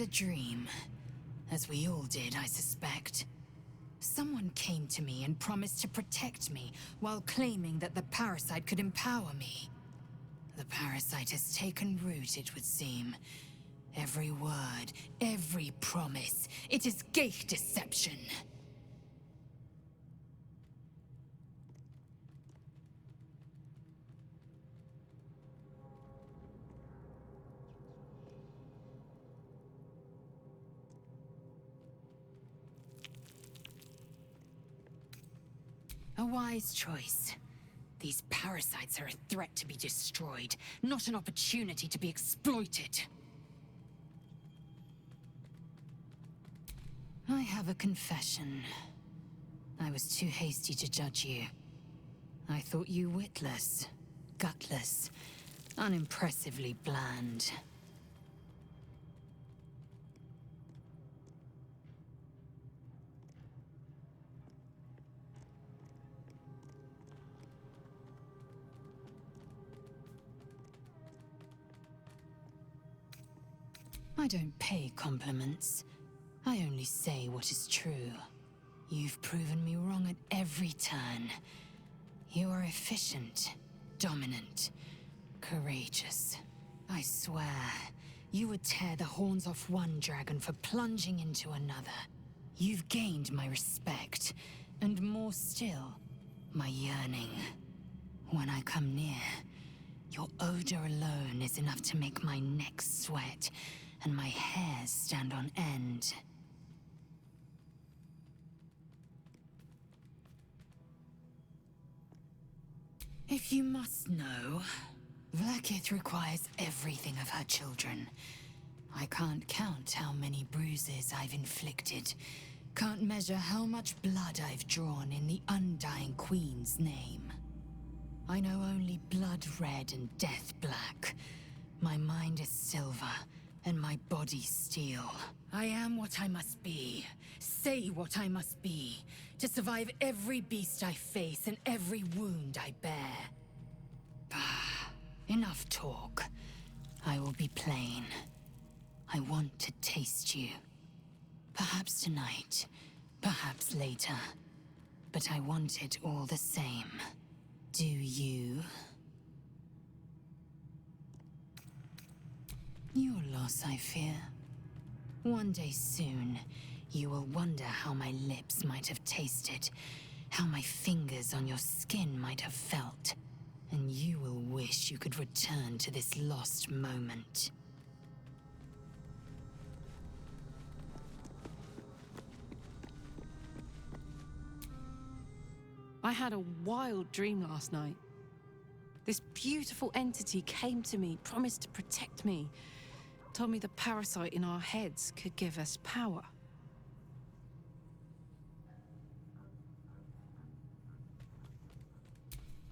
had a dream. As we all did, I suspect. Someone came to me and promised to protect me, while claiming that the parasite could empower me. The parasite has taken root, it would seem. Every word, every promise, it is gate deception. A wise choice. These parasites are a threat to be destroyed, not an opportunity to be exploited. I have a confession. I was too hasty to judge you. I thought you witless, gutless, unimpressively bland. I don't pay compliments. I only say what is true. You've proven me wrong at every turn. You are efficient, dominant, courageous. I swear, you would tear the horns off one dragon for plunging into another. You've gained my respect, and more still, my yearning. When I come near, your odor alone is enough to make my neck sweat and my hairs stand on end. If you must know, Vlaakith requires everything of her children. I can't count how many bruises I've inflicted. Can't measure how much blood I've drawn in the Undying Queen's name. I know only blood red and death black. My mind is silver, and my body steel. I am what I must be, say what I must be, to survive every beast I face and every wound I bear. Enough talk. I will be plain. I want to taste you. Perhaps tonight, perhaps later. But I want it all the same. Do you? Your loss, I fear. One day soon, you will wonder how my lips might have tasted, how my fingers on your skin might have felt, and you will wish you could return to this lost moment. I had a wild dream last night. This beautiful entity came to me, promised to protect me, told me the parasite in our heads could give us power.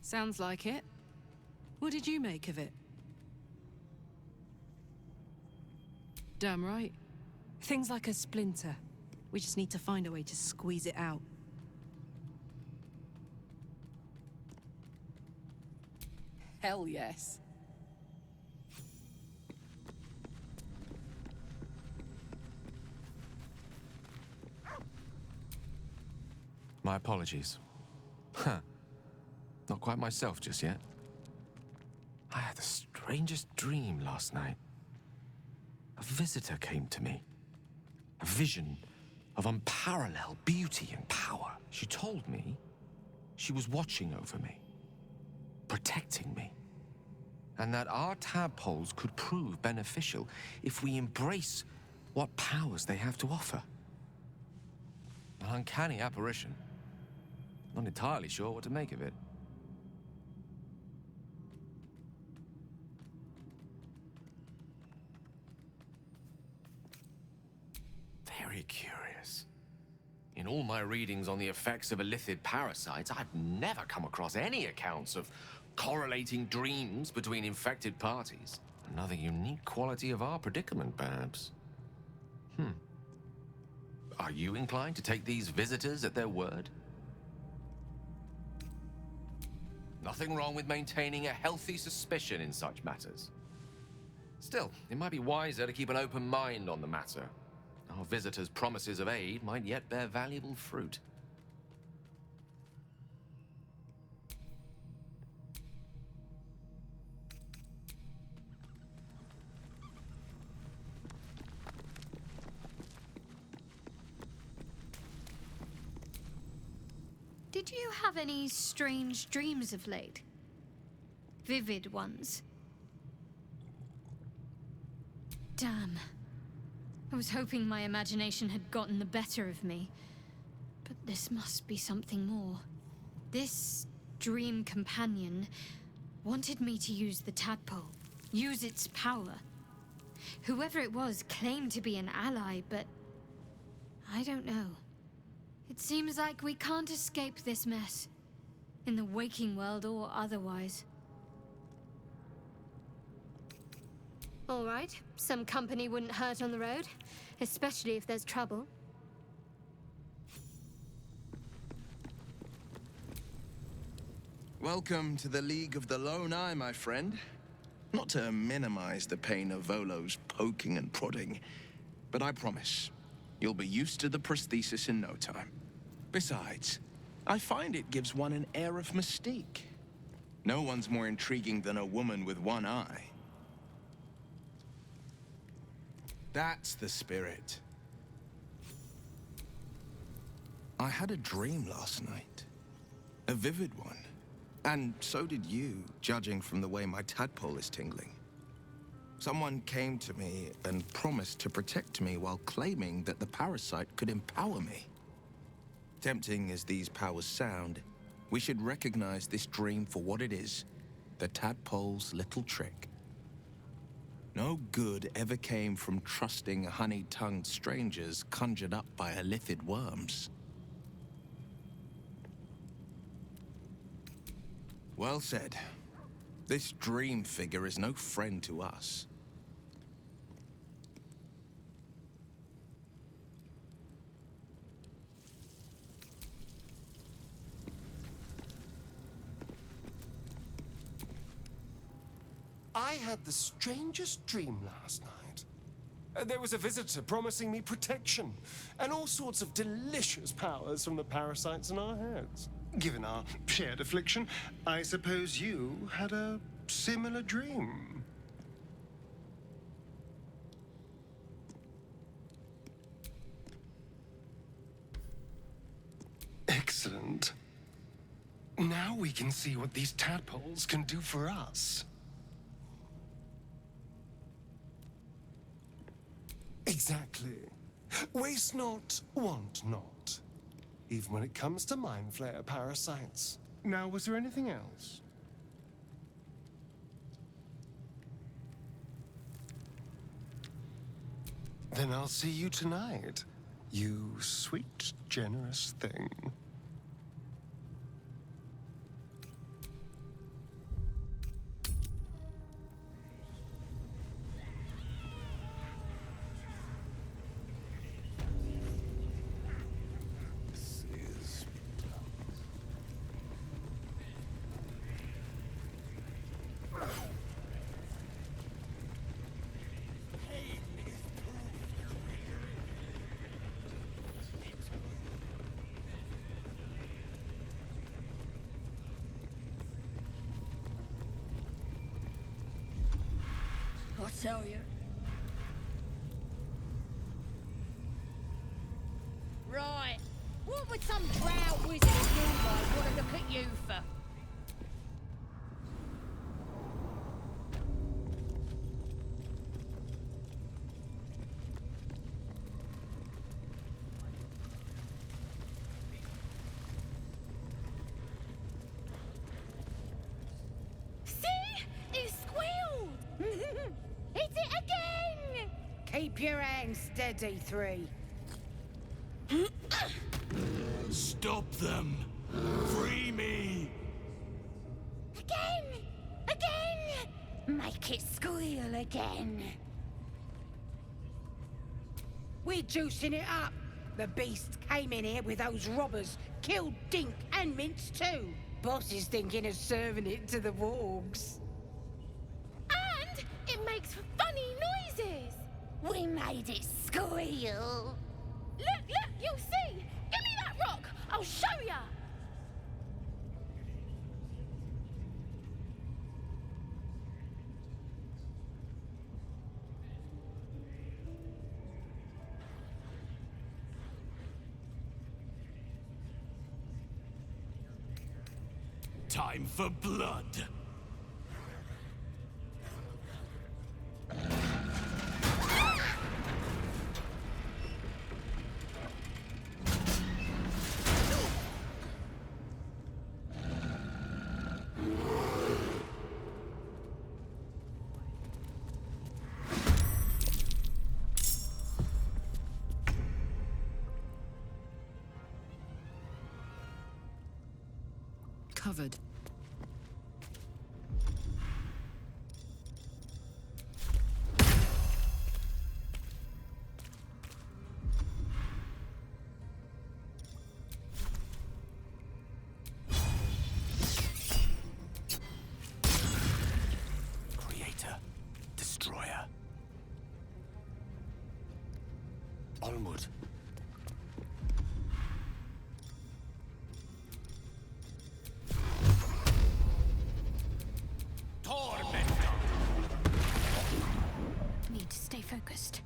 Sounds like it. What did you make of it? Damn right. Things like a splinter. We just need to find a way to squeeze it out. Hell yes. My apologies. Huh. Not quite myself just yet. I had the strangest dream last night. A visitor came to me. A vision of unparalleled beauty and power. She told me she was watching over me, protecting me, and that our tadpoles could prove beneficial if we embrace what powers they have to offer. An uncanny apparition. Not entirely sure what to make of it. Very curious. In all my readings on the effects of illithid parasites, I've never come across any accounts of correlating dreams between infected parties. Another unique quality of our predicament, perhaps. Are you inclined to take these visitors at their word? Nothing wrong with maintaining a healthy suspicion in such matters. Still, it might be wiser to keep an open mind on the matter. Our visitors' promises of aid might yet bear valuable fruit. Did you have any strange dreams of late? Vivid ones? Damn. I was hoping my imagination had gotten the better of me. But this must be something more. This dream companion wanted me to use the tadpole, use its power. Whoever it was claimed to be an ally, but I don't know. It seems like we can't escape this mess, in the waking world or otherwise. All right, some company wouldn't hurt on the road, especially if there's trouble. Welcome to the League of the Lone Eye, my friend. Not to minimize the pain of Volo's poking and prodding, but I promise, you'll be used to the prosthesis in no time. Besides, I find it gives one an air of mystique. No one's more intriguing than a woman with one eye. That's the spirit. I had a dream last night. A vivid one. And so did you, judging from the way my tadpole is tingling. Someone came to me and promised to protect me while claiming that the parasite could empower me. Tempting as these powers sound, we should recognize this dream for what it is, the tadpole's little trick. No good ever came from trusting honey-tongued strangers conjured up by illithid worms. Well said. This dream figure is no friend to us. I had the strangest dream last night. There was a visitor promising me protection and all sorts of delicious powers from the parasites in our heads. Given our shared affliction, I suppose you had a similar dream. Excellent. Now we can see what these tadpoles can do for us. Exactly. Waste not, want not. Even when it comes to mind flayer parasites. Now, was there anything else? Then I'll see you tonight, you sweet, generous thing. I tell you. Right. What would some drow wizard of Moonlight want to look at you for? Keep your hands steady, three. Stop them! Free me! Again! Again! Make it squeal again. We're juicing it up. The beast came in here with those robbers, killed Dink and Mince too. Boss is thinking of serving it to the wargs. And it makes for fun! funny noises. We made it squeal. Look, you'll see. Give me that rock. I'll show ya. Time for blood. Covered. Creator. Destroyer. Onward. Need to stay focused.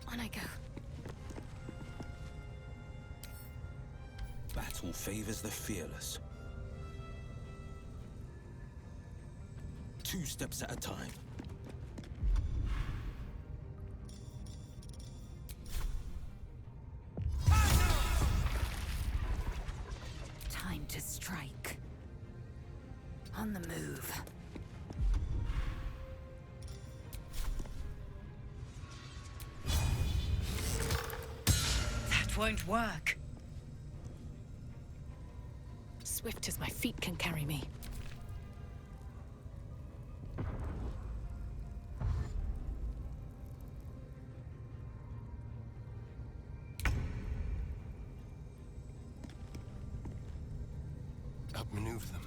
On I go. Battle favors the fearless. 2 steps at a time. Time to strike. On the move. That won't work. Swift as my feet can carry me. Outmaneuver them.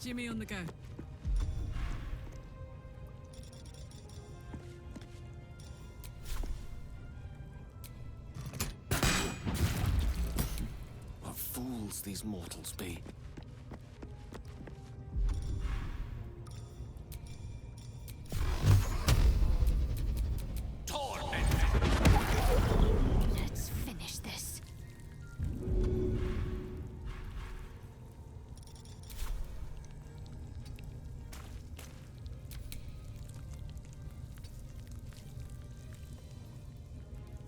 Jimmy on the go. What fools these mortals be. Let's finish this.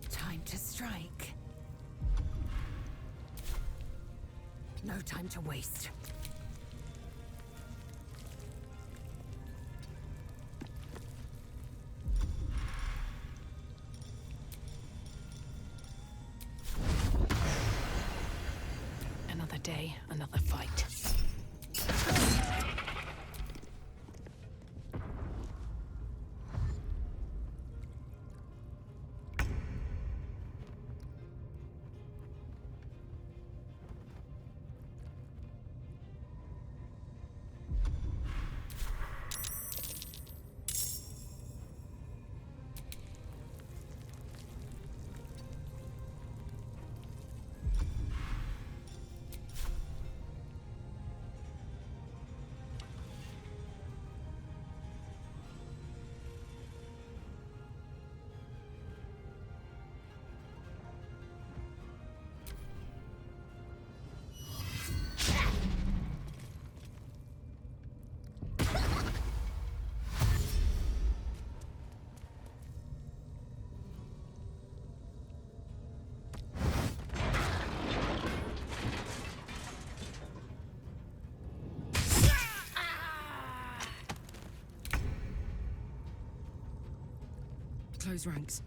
Time to strike. No time to waste. Another day, another fight. close ranks.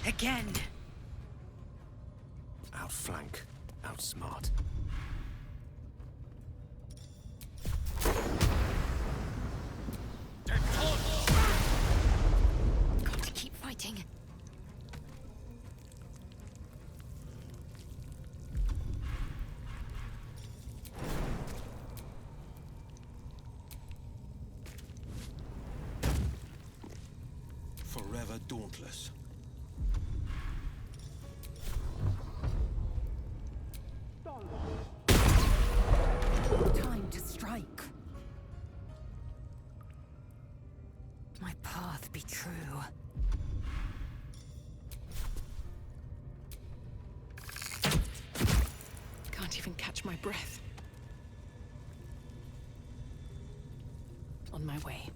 Again. Outflank, outsmart. Got to keep fighting. Forever dauntless. Time to strike. My path be true. Can't even catch my breath. On my way.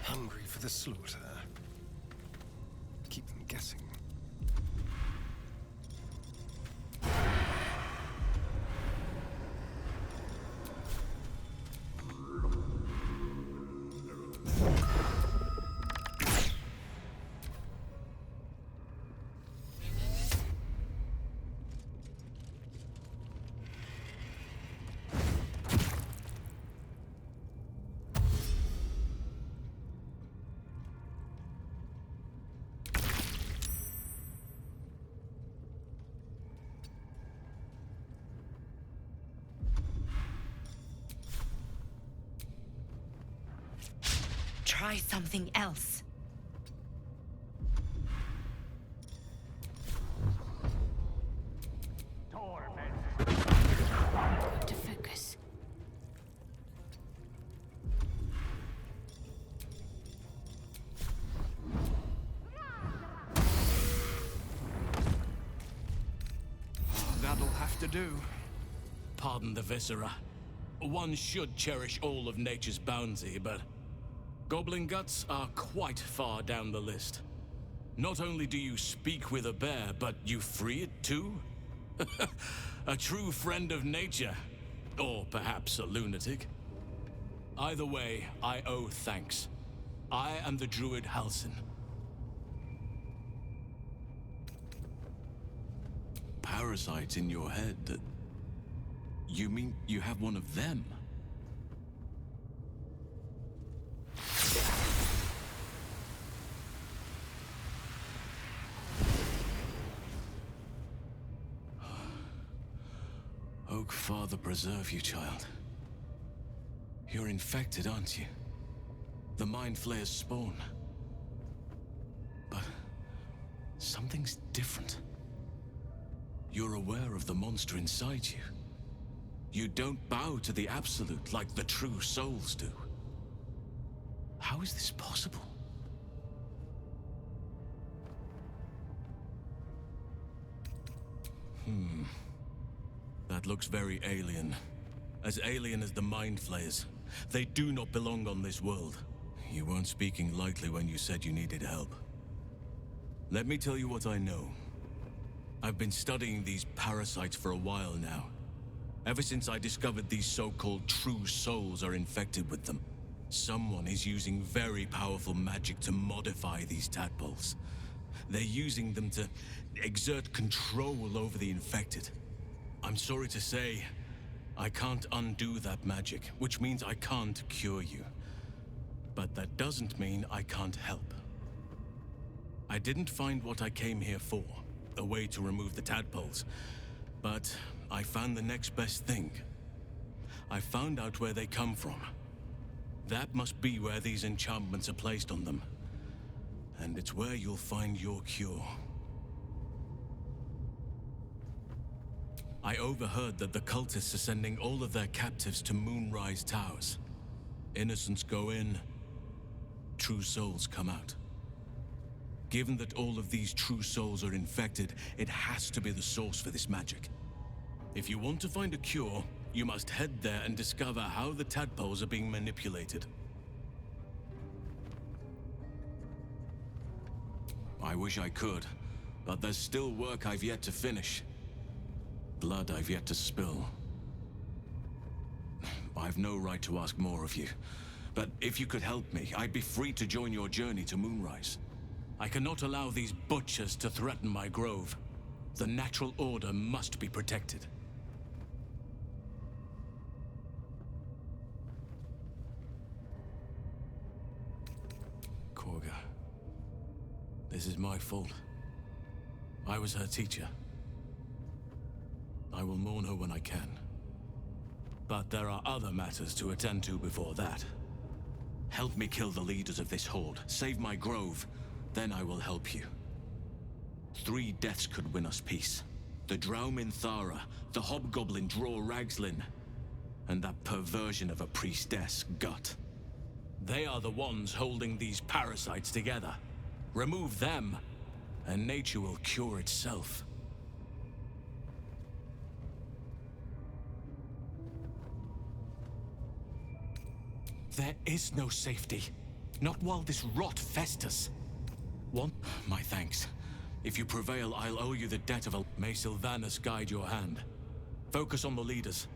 Hungry for the slaughter. Keep them guessing. Try something else. Got to focus. That'll have to do. Pardon the viscera. One should cherish all of nature's bounty, but goblin guts are quite far down the list. Not only do you speak with a bear, but you free it too? A true friend of nature. Or perhaps a lunatic. Either way, I owe thanks. I am the druid Halsin. Parasites in your head that... You mean you have one of them? Oak Father preserve you, child. You're infected, aren't you? The Mind Flayer's spawn. But something's different. You're aware of the monster inside you. You don't bow to the Absolute like the true souls do. How is this possible? That looks very alien. As alien as the Mind Flayers. They do not belong on this world. You weren't speaking lightly when you said you needed help. Let me tell you what I know. I've been studying these parasites for a while now. Ever since I discovered these so-called true souls are infected with them. Someone is using very powerful magic to modify these tadpoles. They're using them to exert control over the infected. I'm sorry to say, I can't undo that magic, which means I can't cure you. But that doesn't mean I can't help. I didn't find what I came here for, a way to remove the tadpoles, but I found the next best thing. I found out where they come from. That must be where these enchantments are placed on them. And it's where you'll find your cure. I overheard that the cultists are sending all of their captives to Moonrise Towers. Innocents go in, true souls come out. Given that all of these true souls are infected, it has to be the source for this magic. If you want to find a cure, you must head there and discover how the tadpoles are being manipulated. I wish I could, But there's still work I've yet to finish. Blood I've yet to spill. I've no right to ask more of you. But if you could help me, I'd be free to join your journey to Moonrise. I cannot allow these butchers to threaten my grove. The natural order must be protected. Korga. This is my fault. I was her teacher. I will mourn her when I can. But there are other matters to attend to before that. Help me kill the leaders of this horde, save my grove, then I will help you. 3 deaths could win us peace. The drow Minthara, the hobgoblin Draw Ragslin, and that perversion of a priestess, Gut. They are the ones holding these parasites together. Remove them, and nature will cure itself. There is no safety. Not while this rot festers. One, my thanks. If you prevail, I'll owe you the debt of a... May Sylvanus guide your hand. Focus on the leaders.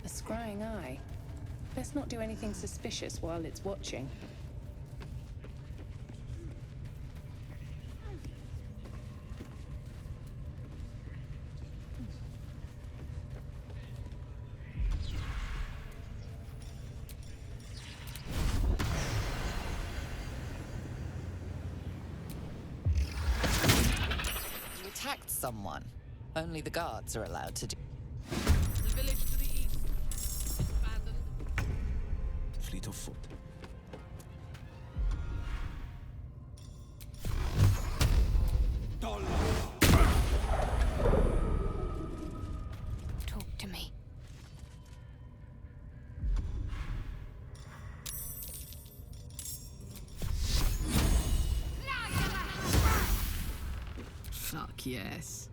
A scrying eye. Let's not do anything suspicious while it's watching. You attacked someone. Only the guards are allowed to do. The village to the east. Abandoned. Fleet of foot. Talk to me. Fuck yes.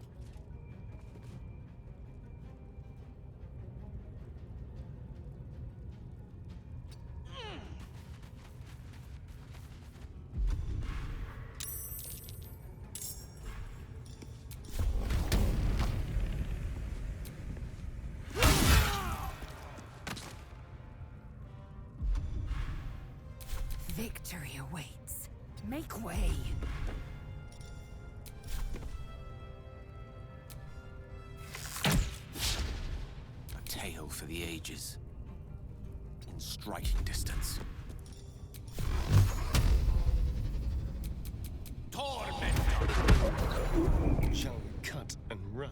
Victory awaits. Make way. A tale for the ages. In striking distance. Torment! Shall we cut and run?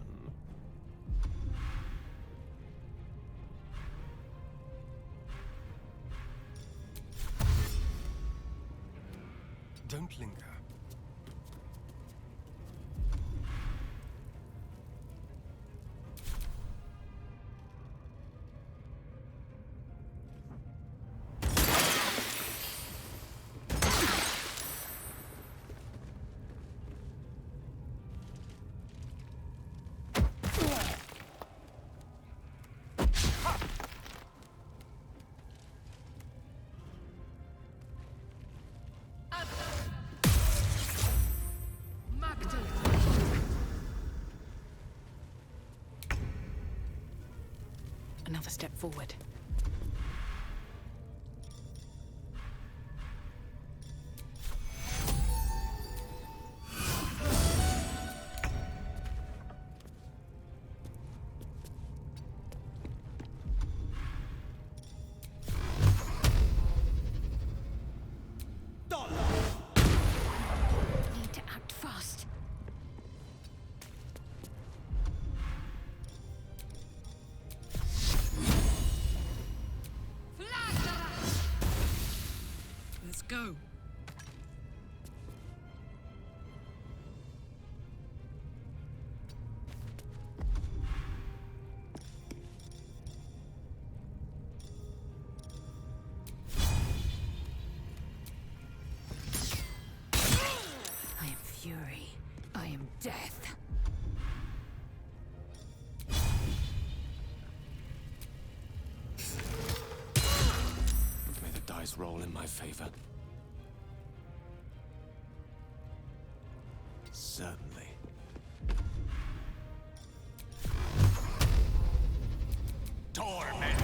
Don't linger. Another step forward. this roll in my favor? Certainly. Torment!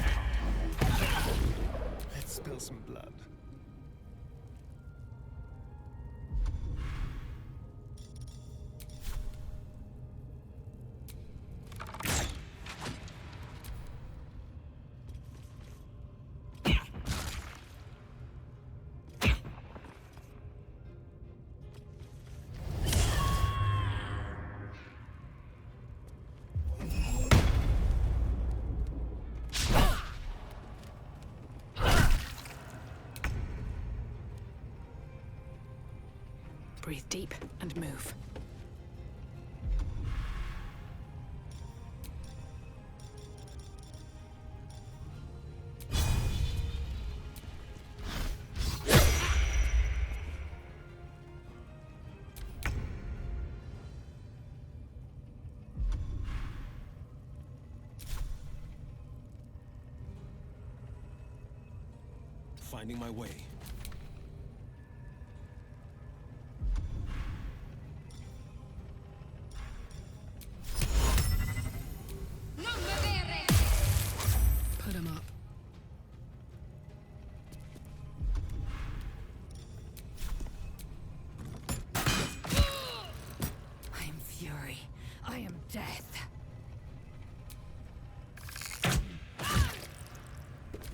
Let's spill some blood. Breathe deep and move. Finding my way. Put him up. I am fury. I am death.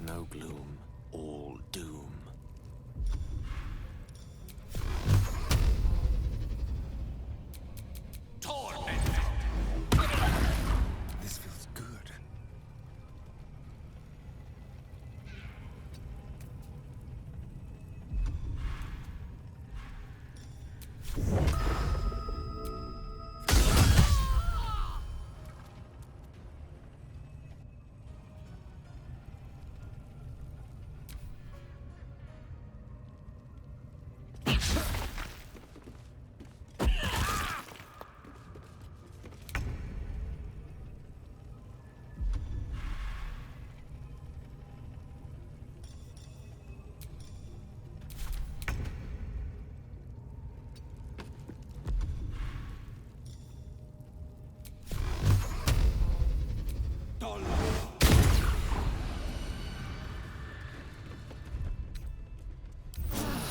No gloom, all doom. Torment! This feels good.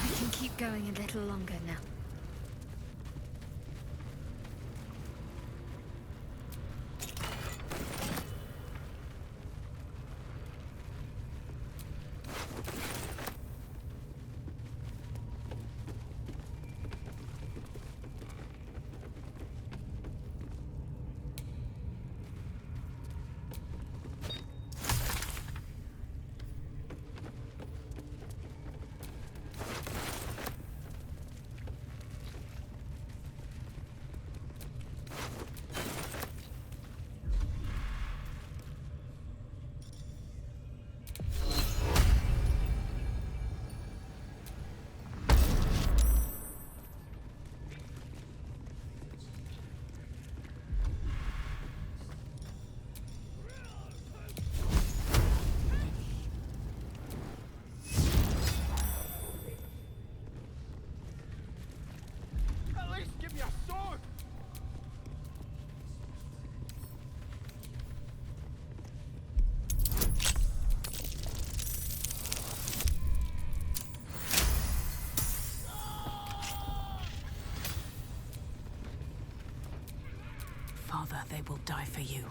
I can keep going a little longer now. At least give me a sword! Father, they will die for you.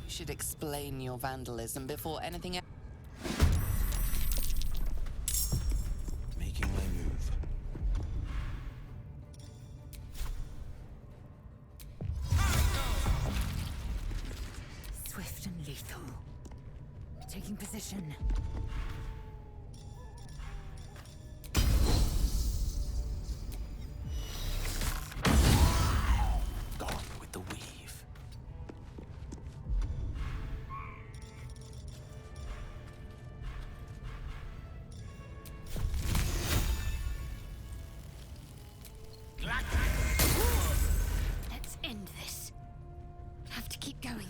You should explain your vandalism before anything else. Making my move. Swift and lethal. Taking position. Gone with the weave. end this. Have to keep going.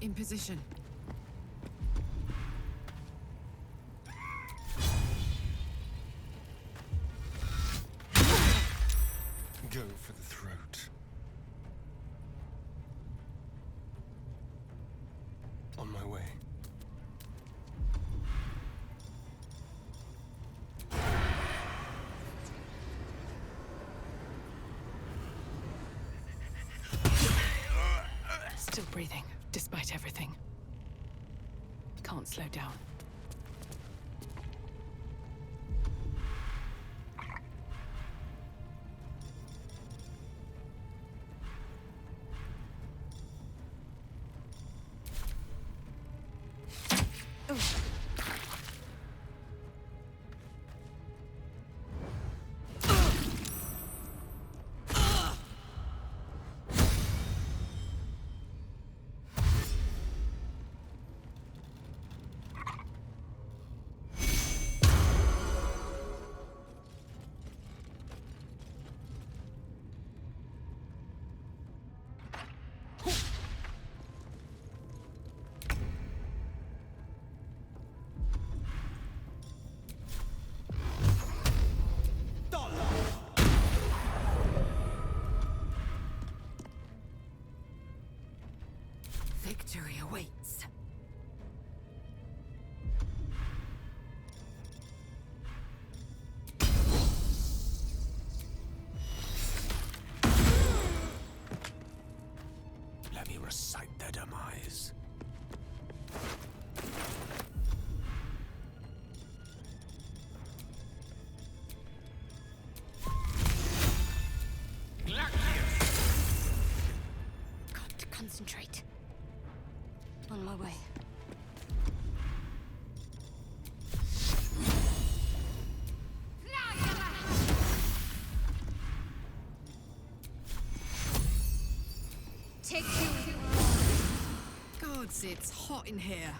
In position. Go for the throat. On my way. Still breathing, despite everything. Can't slow down. Victory awaits. Let me recite their demise. Got to concentrate. On my way. Take you. Gods, it's hot in here.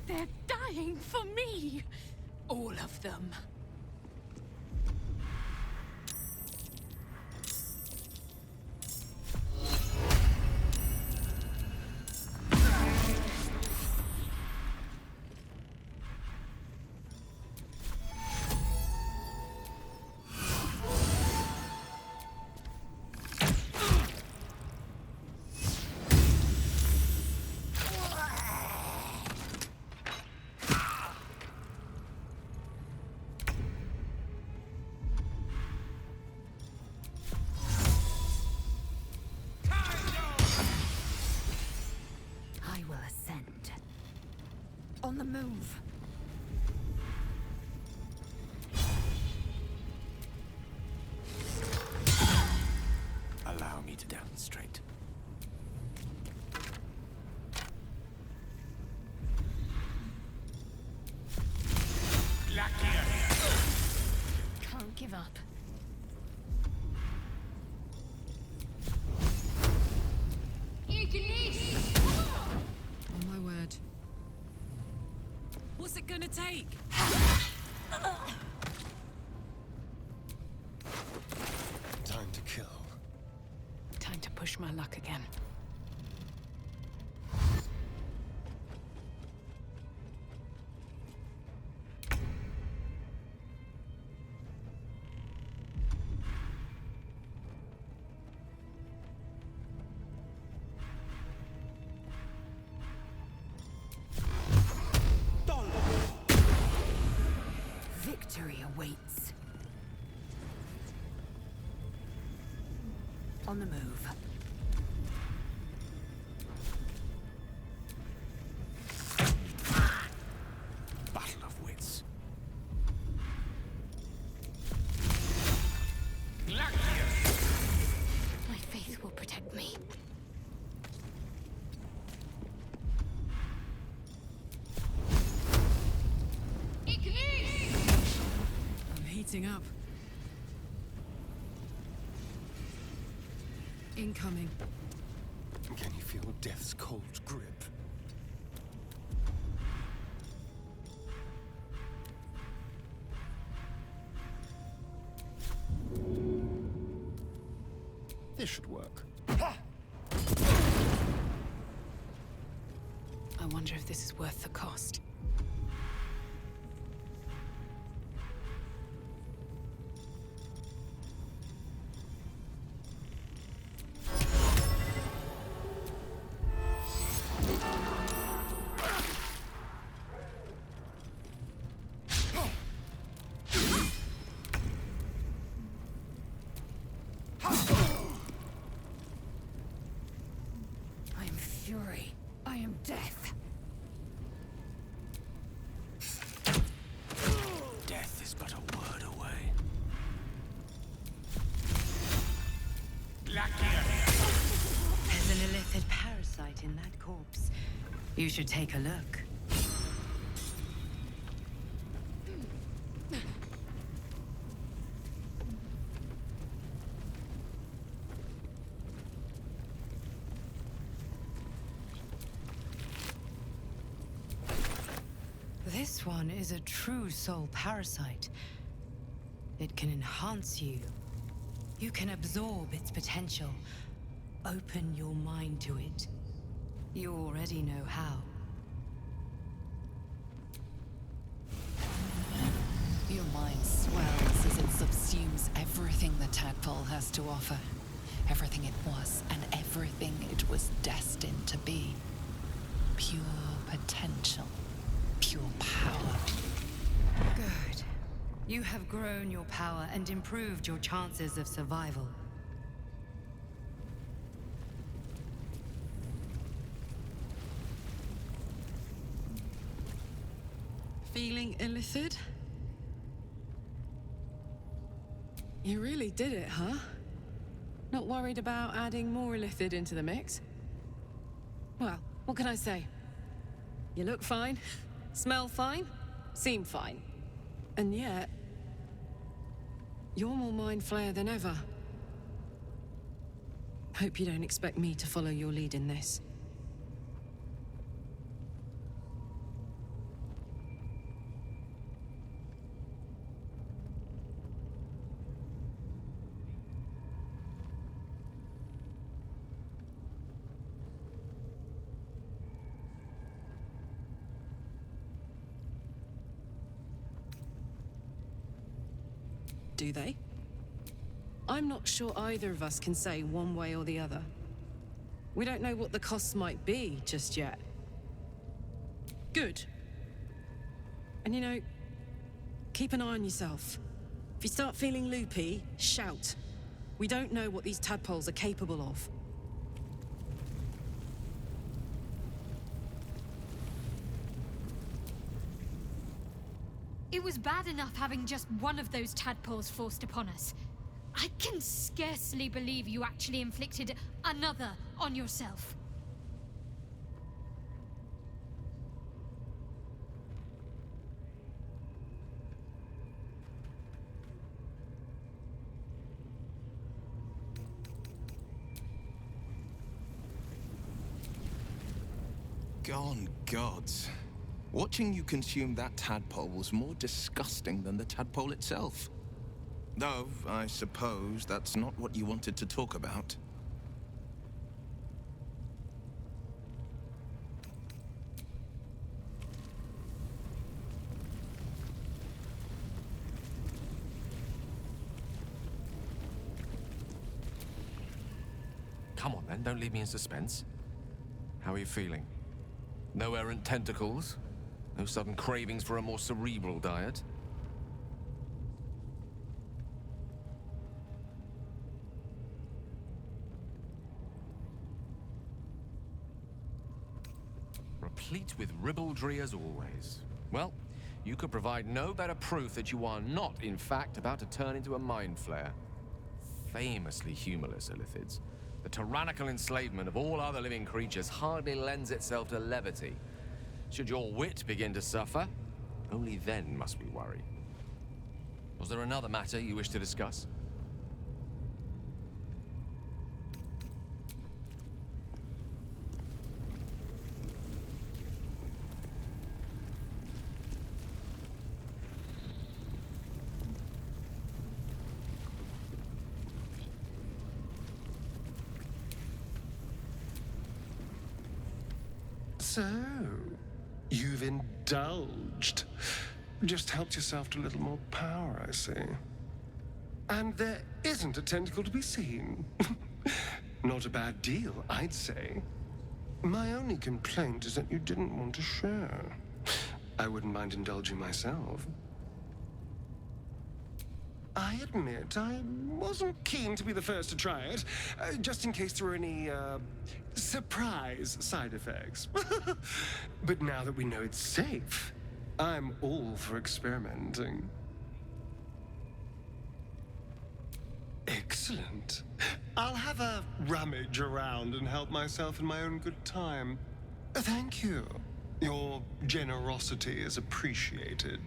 They're dying for me! All of them. I will ascend. On the move. Allow me to demonstrate. Can't give up. On my word. What's it gonna take? Time to kill. Time to push my luck again. Victory awaits. On the move. Battle of wits. My faith will protect me. I'm heating up. Incoming. Can you feel death's cold grip? This should work. I wonder if this is worth the cost. I am fury. I am death. Death is but a word away. There's an illithid parasite in that corpse. You should take a look. This one is a true soul parasite. It can enhance you. You can absorb its potential. Open your mind to it. You already know how. Your mind swells as it subsumes everything the tadpole has to offer. Everything it was and everything it was destined to be. Pure potential. Pure power. Good. You have grown your power and improved your chances of survival. Feeling illithid? You really did it, huh? Not worried about adding more illithid into the mix? Well, what can I say? You look fine, smell fine, seem fine. And yet, you're more mind flayer than ever. Hope you don't expect me to follow your lead in this. Do they? I'm not sure either of us can say one way or the other. We don't know what the costs might be just yet. Good. And you know, keep an eye on yourself. If you start feeling loopy, shout. We don't know what these tadpoles are capable of. It was bad enough having just one of those tadpoles forced upon us. I can scarcely believe you actually inflicted another on yourself. Gone gods. Watching you consume that tadpole was more disgusting than the tadpole itself. Though, I suppose that's not what you wanted to talk about. Come on then, don't leave me in suspense. How are you feeling? No errant tentacles? No sudden cravings for a more cerebral diet? replete with ribaldry as always. Well, you could provide no better proof that you are not, in fact, about to turn into a mind flayer. Famously humorless, Illithids. The tyrannical enslavement of all other living creatures hardly lends itself to levity. Should your wit begin to suffer, only then must we worry. Was there another matter you wish to discuss? So, you've indulged. Just helped yourself to a little more power, I see. And there isn't a tentacle to be seen. Not a bad deal, I'd say. My only complaint is that you didn't want to share. I wouldn't mind indulging myself. I admit I wasn't keen to be the first to try it, just in case there were any, surprise side effects. But now that we know it's safe, I'm all for experimenting. Excellent. I'll have a rummage around and help myself in my own good time. Thank you. Your generosity is appreciated.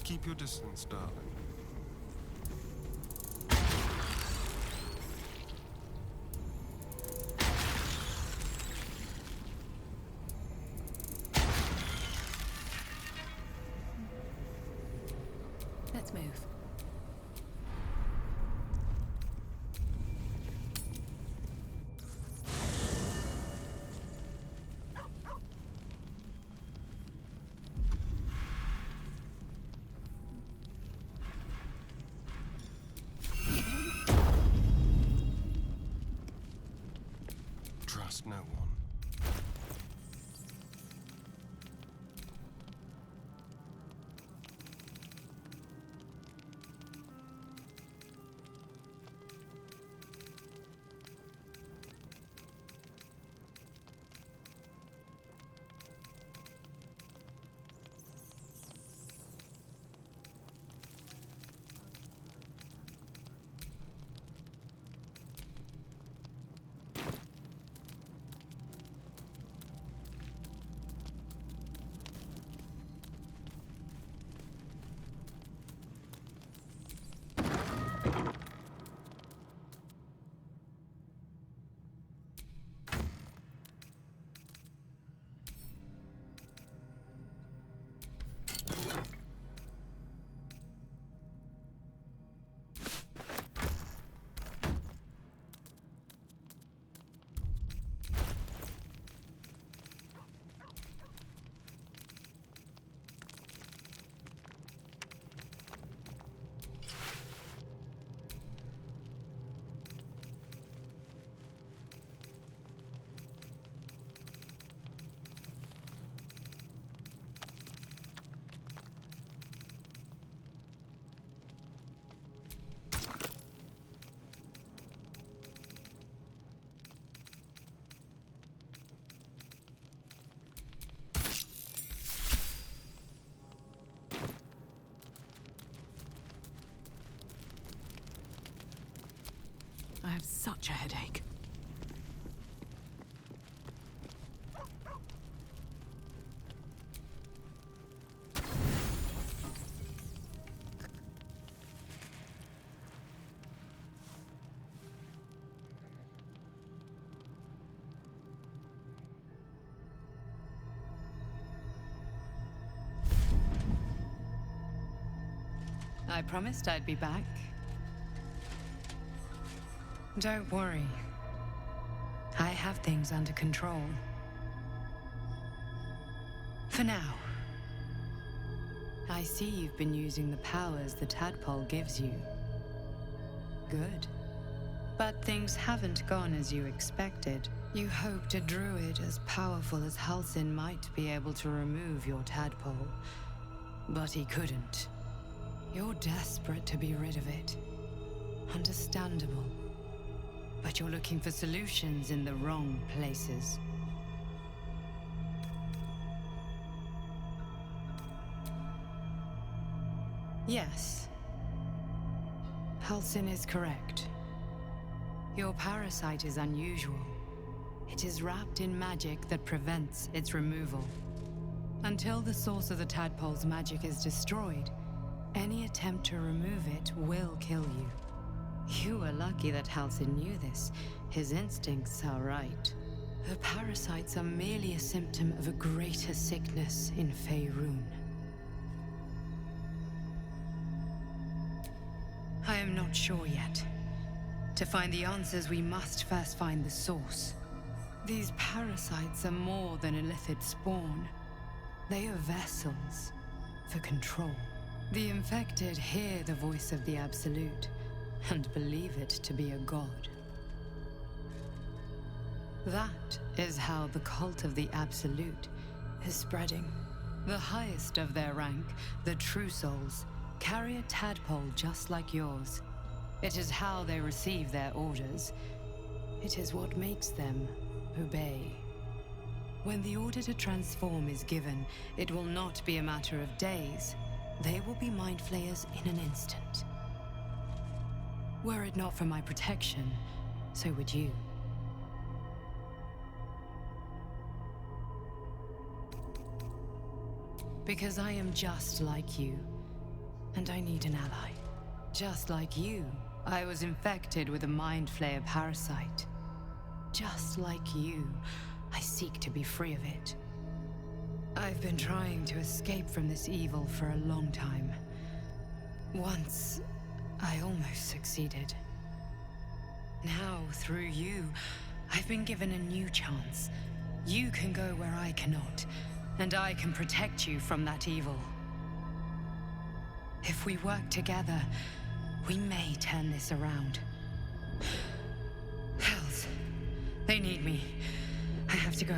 Keep your distance, darling. Let's move. Trust no one. I have such a headache. I promised I'd be back. Don't worry. I have things under control. For now. I see you've been using the powers the tadpole gives you. Good. But things haven't gone as you expected. You hoped a druid as powerful as Halsin might be able to remove your tadpole. But he couldn't. You're desperate to be rid of it. Understandable. But you're looking for solutions in the wrong places. Yes. Halsin is correct. Your parasite is unusual. It is wrapped in magic that prevents its removal. Until the source of the tadpole's magic is destroyed, any attempt to remove it will kill you. You were lucky that Halsin knew this. His instincts are right. The parasites are merely a symptom of a greater sickness in Faerun. I am not sure yet. To find the answers, we must first find the source. These parasites are more than illithid spawn. They are vessels for control. The infected hear the voice of the Absolute and believe it to be a god. That is how the cult of the Absolute is spreading. The highest of their rank, the True Souls, carry a tadpole just like yours. It is how they receive their orders. It is what makes them obey. When the order to transform is given, it will not be a matter of days. They will be mind flayers in an instant. Were it not for my protection, so would you. Because I am just like you, and I need an ally. Just like you, I was infected with a mind flayer parasite. Just like you, I seek to be free of it. I've been trying to escape from this evil for a long time. Once, I almost succeeded. Now, through you, I've been given a new chance. You can go where I cannot, and I can protect you from that evil. If we work together, we may turn this around. Hells, they need me. I have to go.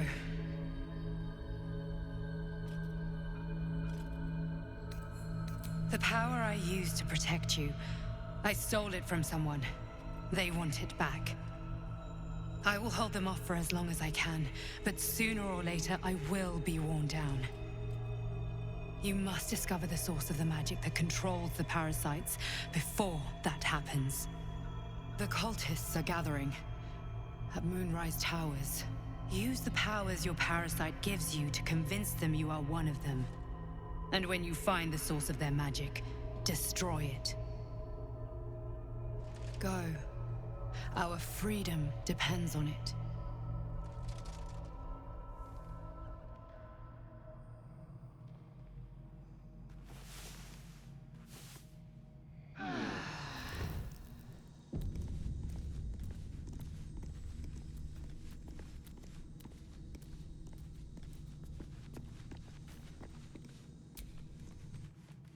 The power I used to protect you, I stole it from someone. They want it back. I will hold them off for as long as I can, but sooner or later I will be worn down. You must discover the source of the magic that controls the parasites before that happens. The cultists are gathering at Moonrise Towers. Use the powers your parasite gives you to convince them you are one of them. And when you find the source of their magic, destroy it. Go. Our freedom depends on it.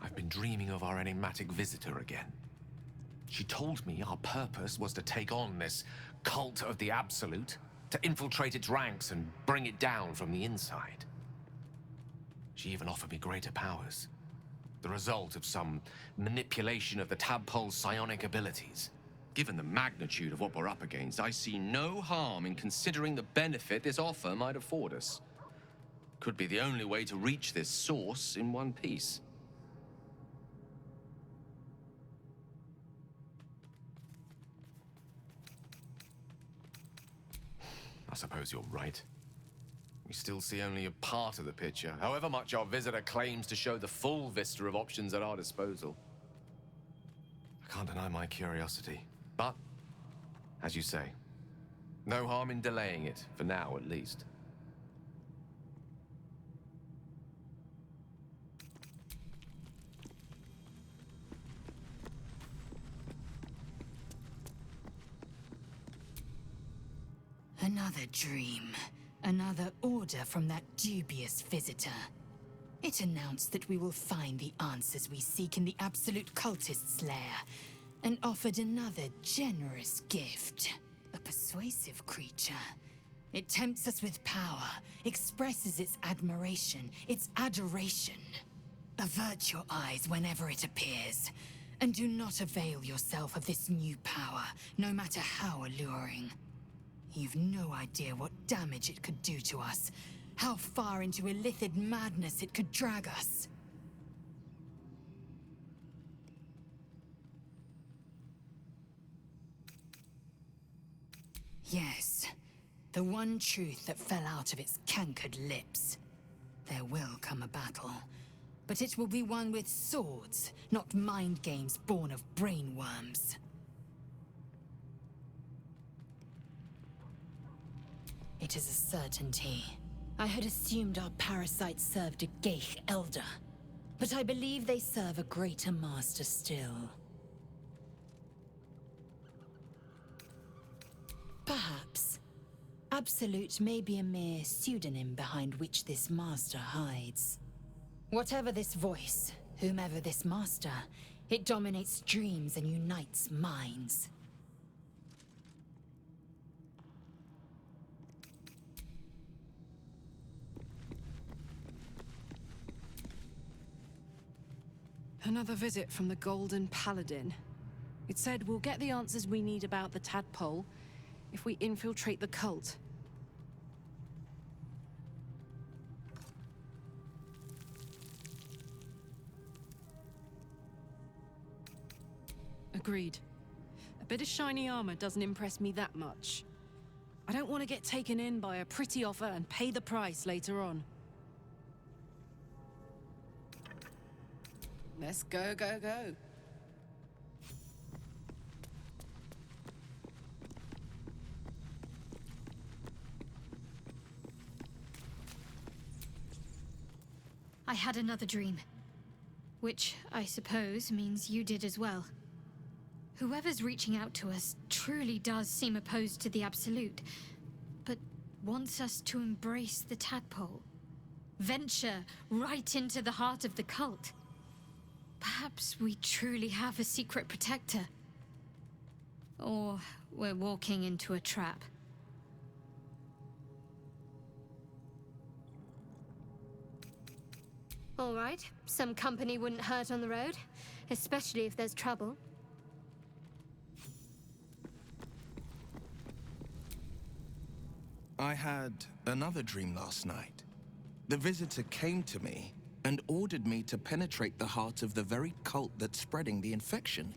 I've been dreaming of our enigmatic visitor again. She told me our purpose was to take on this cult of the Absolute, to infiltrate its ranks and bring it down from the inside. She even offered me greater powers, the result of some manipulation of the tadpole's psionic abilities. Given the magnitude of what we're up against, I see no harm in considering the benefit this offer might afford us. Could be the only way to reach this source in one piece. I suppose you're right. We still see only a part of the picture, however much our visitor claims to show the full vista of options at our disposal. I can't deny my curiosity, but, as you say, no harm in delaying it, for now at least. Another dream. Another order from that dubious visitor. It announced that we will find the answers we seek in the Absolute Cultist's lair, and offered another generous gift. A persuasive creature. It tempts us with power, expresses its admiration, its adoration. Avert your eyes whenever it appears, and do not avail yourself of this new power, no matter how alluring. You've no idea what damage it could do to us, how far into illithid madness it could drag us. Yes, the one truth that fell out of its cankered lips. There will come a battle, but it will be one with swords, not mind games born of brainworms. It is a certainty. I had assumed our parasites served a Geich elder, but I believe they serve a greater master still. Perhaps. Absolute may be a mere pseudonym behind which this master hides. Whatever this voice, whomever this master, it dominates dreams and unites minds. Another visit from the Golden Paladin. It said we'll get the answers we need about the tadpole if we infiltrate the cult. Agreed. A bit of shiny armor doesn't impress me that much. I don't want to get taken in by a pretty offer and pay the price later on. Let's go, go, go. I had another dream. Which, I suppose, means you did as well. Whoever's reaching out to us truly does seem opposed to the Absolute, but wants us to embrace the tadpole. Venture right into the heart of the cult. Perhaps we truly have a secret protector. Or we're walking into a trap. All right, some company wouldn't hurt on the road, especially if there's trouble. I had another dream last night. The visitor came to me and ordered me to penetrate the heart of the very cult that's spreading the infection.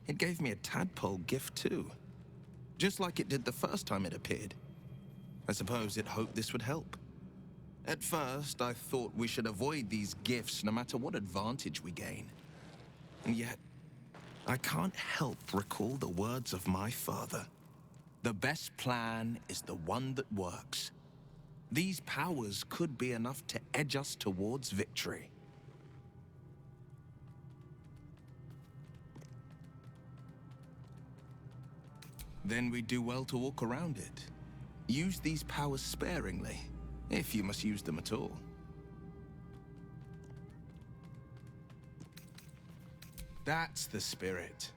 It gave me a tadpole gift too, just like it did the first time it appeared. I suppose it hoped this would help. At first, I thought we should avoid these gifts no matter what advantage we gain. And yet, I can't help recall the words of my father. The best plan is the one that works. These powers could be enough to edge us towards victory. Then we do well to walk around it. Use these powers sparingly, if you must use them at all. That's the spirit.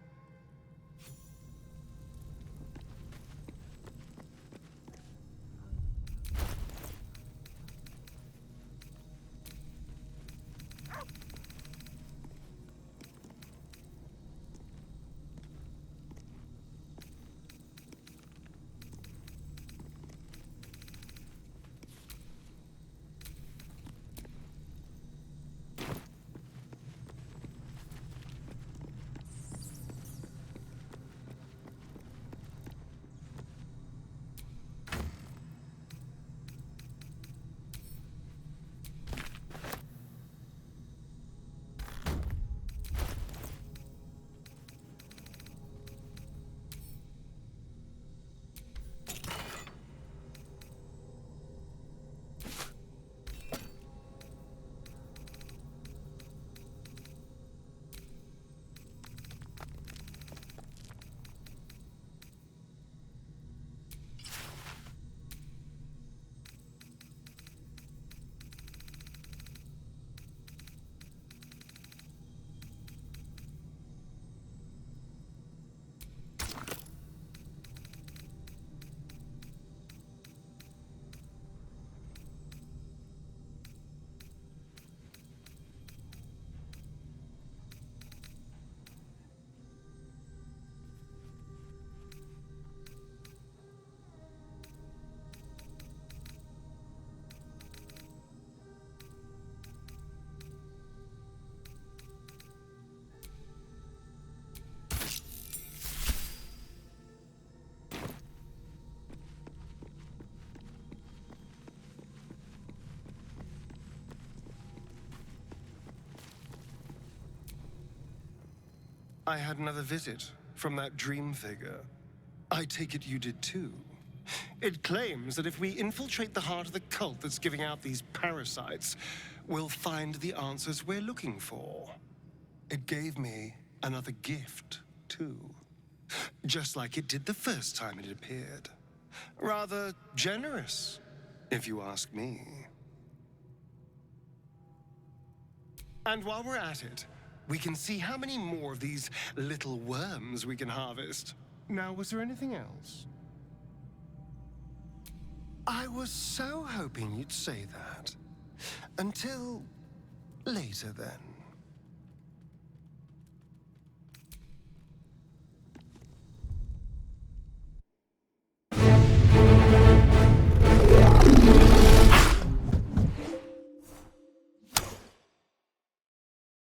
I had another visit from that dream figure. I take it you did too. It claims that if we infiltrate the heart of the cult that's giving out these parasites, we'll find the answers we're looking for. It gave me another gift, too. Just like it did the first time it appeared. Rather generous, if you ask me. And while we're at it, we can see how many more of these little worms we can harvest. Now, was there anything else? I was so hoping you'd say that. Until later, then.